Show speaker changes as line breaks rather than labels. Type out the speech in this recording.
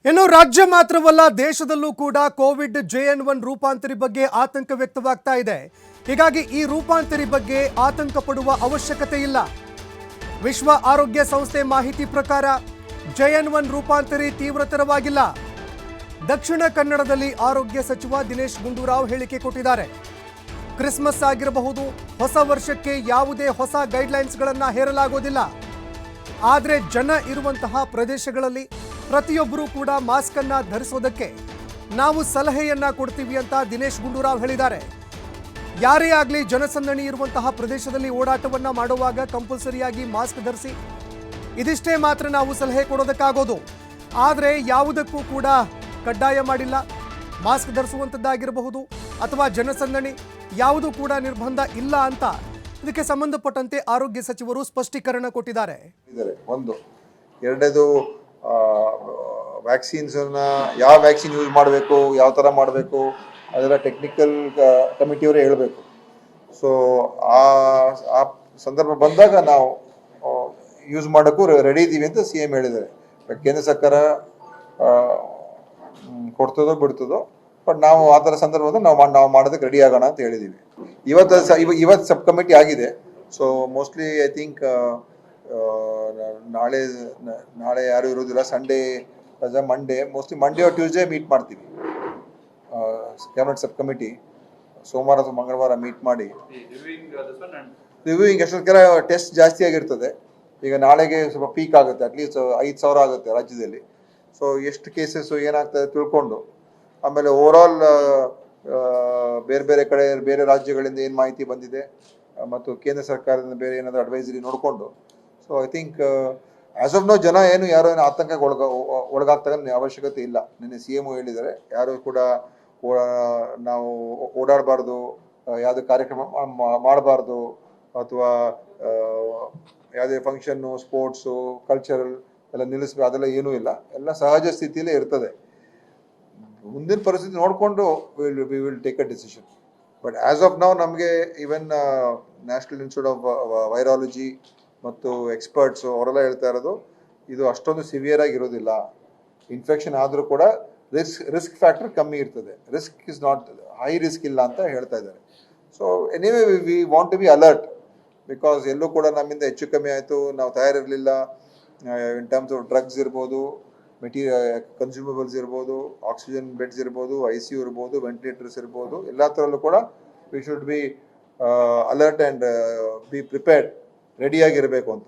ಇನ್ನು ರಾಜ್ಯ ಮಾತ್ರವಲ್ಲ ದೇಶದಲ್ಲೂ ಕೂಡ ಕೋವಿಡ್ JN1 ರೂಪಾಂತರಿ ಬಗ್ಗೆ ಆತಂಕ ವ್ಯಕ್ತವಾಗ್ತಾ ಇದೆ. ಹೀಗಾಗಿ ಈ ರೂಪಾಂತರಿ ಬಗ್ಗೆ ಆತಂಕ ಪಡುವ ಅವಶ್ಯಕತೆ ಇಲ್ಲ. ವಿಶ್ವ ಆರೋಗ್ಯ ಸಂಸ್ಥೆ ಮಾಹಿತಿ ಪ್ರಕಾರ JN1 ರೂಪಾಂತರಿ ತೀವ್ರತರವಾಗಿಲ್ಲ. ದಕ್ಷಿಣ ಕನ್ನಡದಲ್ಲಿ ಆರೋಗ್ಯ ಸಚಿವ ದಿನೇಶ್ ಗುಂಡೂರಾವ್ ಹೇಳಿಕೆ ಕೊಟ್ಟಿದ್ದಾರೆ. ಕ್ರಿಸ್ಮಸ್ ಆಗಿರಬಹುದು, ಹೊಸ ವರ್ಷಕ್ಕೆ ಯಾವುದೇ ಹೊಸ ಗೈಡ್ಲೈನ್ಸ್ಗಳನ್ನು ಹೇರಲಾಗೋದಿಲ್ಲ. ಆದರೆ ಜನ ಇರುವಂತಹ ಪ್ರದೇಶಗಳಲ್ಲಿ ಪ್ರತಿಯೊಬ್ಬರೂ ಕೂಡ ಮಾಸ್ಕ್ ಅನ್ನು ಧರಿಸೋದಕ್ಕೆ ನಾವು ಸಲಹೆಯನ್ನ ಕೊಡ್ತೀವಿ ಅಂತ ದಿನೇಶ್ ಗುಂಡೂರಾವ್ ಹೇಳಿದ್ದಾರೆ. ಯಾರೇ ಆಗಲಿ ಜನಸಂದಣಿ ಇರುವಂತಹ ಪ್ರದೇಶದಲ್ಲಿ ಓಡಾಟವನ್ನ ಮಾಡುವಾಗ ಕಂಪಲ್ಸರಿಯಾಗಿ ಮಾಸ್ಕ್ ಧರಿಸಿ, ಇದಿಷ್ಟೇ ಮಾತ್ರ ನಾವು ಸಲಹೆ ಕೊಡೋದಕ್ಕಾಗೋದು. ಆದರೆ ಯಾವುದಕ್ಕೂ ಕೂಡ ಕಡ್ಡಾಯ ಮಾಡಿಲ್ಲ. ಮಾಸ್ಕ್ ಧರಿಸುವಂಥದ್ದಾಗಿರಬಹುದು ಅಥವಾ ಜನಸಂದಣಿ ಯಾವುದೂ ಕೂಡ ನಿರ್ಬಂಧ ಇಲ್ಲ ಅಂತ ಇದಕ್ಕೆ ಸಂಬಂಧಪಟ್ಟಂತೆ ಆರೋಗ್ಯ ಸಚಿವರು ಸ್ಪಷ್ಟೀಕರಣ ಕೊಟ್ಟಿದ್ದಾರೆ.
ಒಂದು ಎರಡನೇದು ವ್ಯಾಕ್ಸಿನ್ಸನ್ನ ಯಾವ ವ್ಯಾಕ್ಸಿನ್ ಯೂಸ್ ಮಾಡಬೇಕು, ಯಾವ ಥರ ಮಾಡಬೇಕು ಅದೆಲ್ಲ ಟೆಕ್ನಿಕಲ್ ಕಮಿಟಿಯವರೇ ಹೇಳಬೇಕು. ಸೊ ಆ ಸಂದರ್ಭ ಬಂದಾಗ ನಾವು ಯೂಸ್ ಮಾಡೋಕ್ಕೂ ರೆಡಿ ಇದ್ದೀವಿ ಅಂತ CM ಹೇಳಿದ್ದಾರೆ. ಕೇಂದ್ರ ಸರ್ಕಾರ ಕೊಡ್ತದೋ ಬಿಡ್ತದೋ, ಬಟ್ ನಾವು ಆ ಥರ ಸಂದರ್ಭದಲ್ಲಿ ನಾವು ಮಾಡೋದಕ್ಕೆ ರೆಡಿ ಆಗೋಣ ಅಂತ ಹೇಳಿದ್ದೀವಿ. ಇವತ್ತು ಸಬ್ ಕಮಿಟಿ ಆಗಿದೆ. ಸೊ ಮೋಸ್ಟ್ಲಿ ಐ ಥಿಂಕ್ ನಾಳೆ ಯಾರು ಇರೋದಿಲ್ಲ, ಸಂಡೇ ರಜಾ, mostly Monday or Tuesday meet ಮಾಡ್ತೀವಿ. ಕ್ಯಾಬಿನೆಟ್ ಸಬ್ ಕಮಿಟಿ ಸೋಮವಾರ ಅಥವಾ ಮಂಗಳವಾರ ಮೀಟ್ ಮಾಡಿ ರಿವ್ಯೂಯಿಂಗ್. ಎಷ್ಟೊತ್ತಿಗೆ ಟೆಸ್ಟ್ ಜಾಸ್ತಿ ಆಗಿರ್ತದೆ. ಈಗ ನಾಳೆಗೆ ಸ್ವಲ್ಪ ಪೀಕ್ ಆಗುತ್ತೆ, ಅಟ್ಲೀಸ್ಟ್ 5,000 ಆಗುತ್ತೆ ರಾಜ್ಯದಲ್ಲಿ. ಸೊ ಎಷ್ಟು ಕೇಸಸ್ಸು ಏನಾಗ್ತದೆ ತಿಳ್ಕೊಂಡು ಆಮೇಲೆ ಓವರಾಲ್ ಬೇರೆ ಬೇರೆ ಕಡೆ ಬೇರೆ ರಾಜ್ಯಗಳಿಂದ ಏನು ಮಾಹಿತಿ ಬಂದಿದೆ ಮತ್ತು ಕೇಂದ್ರ ಸರ್ಕಾರದಿಂದ ಬೇರೆ ಏನಾದರೂ ಅಡ್ವೈಸರಿ ನೋಡಿಕೊಂಡು, so I think as of now ಜನ ಯಾರೋ ಆತಂಕಕ್ಕೆ ಒಳಗಾಗ್ತಕ್ಕಂಥ ಅವಶ್ಯಕತೆ ಇಲ್ಲ. ನಿನ್ನೆ CM ಹೇಳಿದ್ದಾರೆ, ಯಾರು ಕೂಡ ನಾವು ಓಡಾಡಬಾರ್ದು, ಯಾವುದೇ ಕಾರ್ಯಕ್ರಮ ಮಾಡಬಾರ್ದು ಅಥವಾ ಯಾವುದೇ ಫಂಕ್ಷನ್ನು, ಸ್ಪೋರ್ಟ್ಸು, ಕಲ್ಚರಲ್ ಎಲ್ಲ ನಿಲ್ಲಿಸ್ಬೇಕು, ಅದೆಲ್ಲ ಏನೂ ಇಲ್ಲ. ಎಲ್ಲ ಸಹಜ ಸ್ಥಿತಿಯಲ್ಲೇ ಇರ್ತದೆ. ಮುಂದಿನ ಪರಿಸ್ಥಿತಿ ನೋಡಿಕೊಂಡು we will take a decision. But as of now ನಮಗೆ even national institute of virology ಮತ್ತು ಎಕ್ಸ್ಪರ್ಟ್ಸು ಅವರೆಲ್ಲ ಹೇಳ್ತಾ ಇರೋದು, ಇದು ಅಷ್ಟೊಂದು ಸಿವಿಯರ್ ಆಗಿರೋದಿಲ್ಲ. ಇನ್ಫೆಕ್ಷನ್ ಆದರೂ ಕೂಡ ರಿಸ್ಕ್ ಫ್ಯಾಕ್ಟರ್ ಕಮ್ಮಿ ಇರ್ತದೆ. Risk is not high risk ಇಲ್ಲ ಅಂತ ಹೇಳ್ತಾ ಇದ್ದಾರೆ. So anyway we want to be alert, because ಎಲ್ಲೂ ಕೂಡ ನಮ್ಮಿಂದ ಹೆಚ್ಚು ಕಮ್ಮಿ ಆಯಿತು, ನಾವು ತಯಾರಿರಲಿಲ್ಲ. ಇನ್ ಟರ್ಮ್ಸ್ ಆಫ್ ಡ್ರಗ್ಸ್ ಇರ್ಬೋದು, ಕನ್ಸ್ಯೂಮಬಲ್ಸ್ ಇರ್ಬೋದು, ಆಕ್ಸಿಜನ್ ಬೆಡ್ಸ್ ಇರ್ಬೋದು, ICU ಇರ್ಬೋದು, ವೆಂಟಿಲೇಟರ್ಸ್ ಇರ್ಬೋದು, ಎಲ್ಲ ಥರಲ್ಲೂ ಕೂಡ we should be alert and be prepared, ರೆಡಿಯಾಗಿರಬೇಕು ಅಂತ.